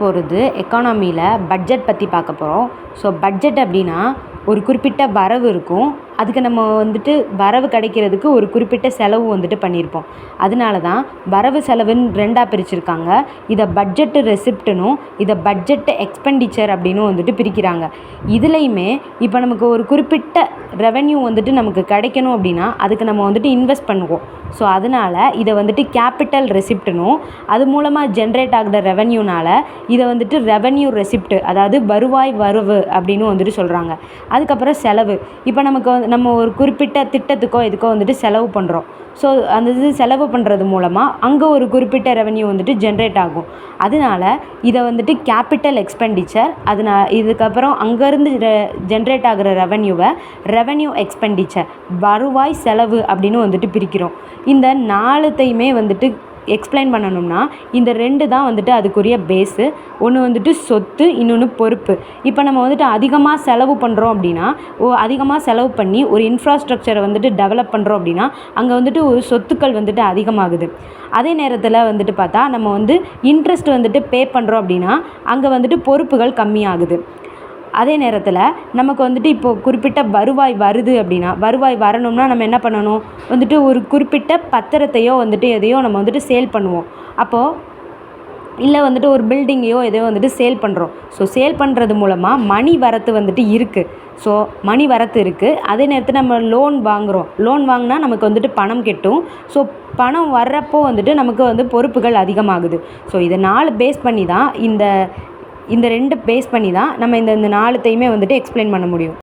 போகிறது எக்கானமியில் பட்ஜெட் பற்றி பார்க்க போகிறோம். ஸோ பட்ஜெட் அப்படின்னா ஒரு குறிப்பிட்ட வரவு இருக்கும். அதுக்கு நம்ம வந்துட்டு வரவு கிடைக்கிறதுக்கு ஒரு குறிப்பிட்ட செலவு வந்துட்டு பண்ணியிருப்போம். அதனால தான் வரவு செலவுன்னு 2ஆக பிரிச்சிருக்காங்க. இதை பட்ஜெட்டு ரெசிப்ட்னும் இதை பட்ஜெட்டு எக்ஸ்பெண்டிச்சர் அப்படின்னு வந்துட்டு பிரிக்கிறாங்க. இதுலேயுமே இப்போ நமக்கு ஒரு குறிப்பிட்ட ரெவென்யூ வந்துட்டு நமக்கு கிடைக்கணும் அப்படின்னா அதுக்கு நம்ம வந்துட்டு இன்வெஸ்ட் பண்ணுவோம். ஸோ அதனால் இதை வந்துட்டு கேபிட்டல் ரெசிப்ட்னும் அது மூலமாக ஜென்ரேட் ஆகிற ரெவென்யூனால் இதை வந்துட்டு ரெவென்யூ ரெசிப்ட் அதாவது வருவாய் வரவு அப்படின்னு வந்துட்டு சொல்கிறாங்க. அதுக்கப்புறம் செலவு. இப்போ நமக்கு நம்ம ஒரு குறிப்பிட்ட திட்டத்துக்கோ இதுக்கோ வந்துட்டு செலவு பண்ணுறோம். ஸோ அந்த இது செலவு பண்ணுறது மூலமாக அங்கே ஒரு குறிப்பிட்ட ரெவென்யூ வந்துட்டு ஜென்ரேட் ஆகும். அதனால இதை வந்துட்டு கேபிட்டல் எக்ஸ்பெண்டிச்சர் இதுக்கப்புறம் அங்கேருந்து ஜென்ரேட் ஆகிற ரெவென்யூவை ரெவென்யூ எக்ஸ்பெண்டிச்சர் வருவாய் செலவு அப்படின்னு வந்துட்டு பிரிக்கிறோம். இந்த 4த்தையுமே வந்துட்டு எக்ஸ்பிளைன் பண்ணணும்னா இந்த 2 தான் வந்துட்டு அதுக்குரிய பேஸு. ஒன்று வந்துட்டு சொத்து, இன்னொன்று பொறுப்பு. இப்போ நம்ம வந்துட்டு அதிகமாக செலவு பண்ணுறோம் அப்படின்னா அதிகமாக செலவு பண்ணி ஒரு இன்ஃப்ராஸ்ட்ரக்சரை வந்துட்டு டெவலப் பண்ணுறோம் அப்படின்னா அங்கே வந்துட்டு ஒரு சொத்துக்கள் வந்துட்டு அதிகமாகுது. அதே நேரத்தில் வந்துட்டு பார்த்தா நம்ம வந்து இன்ட்ரெஸ்ட் வந்துட்டு பே பண்ணுறோம் அப்படின்னா அங்கே வந்துட்டு பொறுப்புகள் கம்மியாகுது. அதே நேரத்தில் நமக்கு வந்துட்டு இப்போது குறிப்பிட்ட வருவாய் வருது அப்படின்னா வருவாய் வரணும்னா நம்ம என்ன பண்ணணும், வந்துட்டு ஒரு குறிப்பிட்ட பத்திரத்தையோ வந்துட்டு எதையோ நம்ம வந்துட்டு சேல் பண்ணுவோம். அப்போது இல்லை வந்துட்டு ஒரு பில்டிங்கையோ எதையோ வந்துட்டு சேல் பண்ணுறோம். ஸோ சேல் பண்ணுறது மூலமாக மணி வரத்து வந்துட்டு இருக்குது. ஸோ மணி வரத்து இருக்குது. அதே நேரத்தில் நம்ம லோன் வாங்குகிறோம். லோன் வாங்கினா நமக்கு வந்துட்டு பணம் கெட்டும். ஸோ பணம் வர்றப்போ வந்துட்டு நமக்கு வந்து பொறுப்புகள் அதிகமாகுது. ஸோ இதை 4 பேஸ் பண்ணி தான் இந்த 2 பேஸ் பண்ணி தான் நம்ம இந்த 4த்தையுமே வந்துட்டு எக்ஸ்பிளைன் பண்ண முடியும்.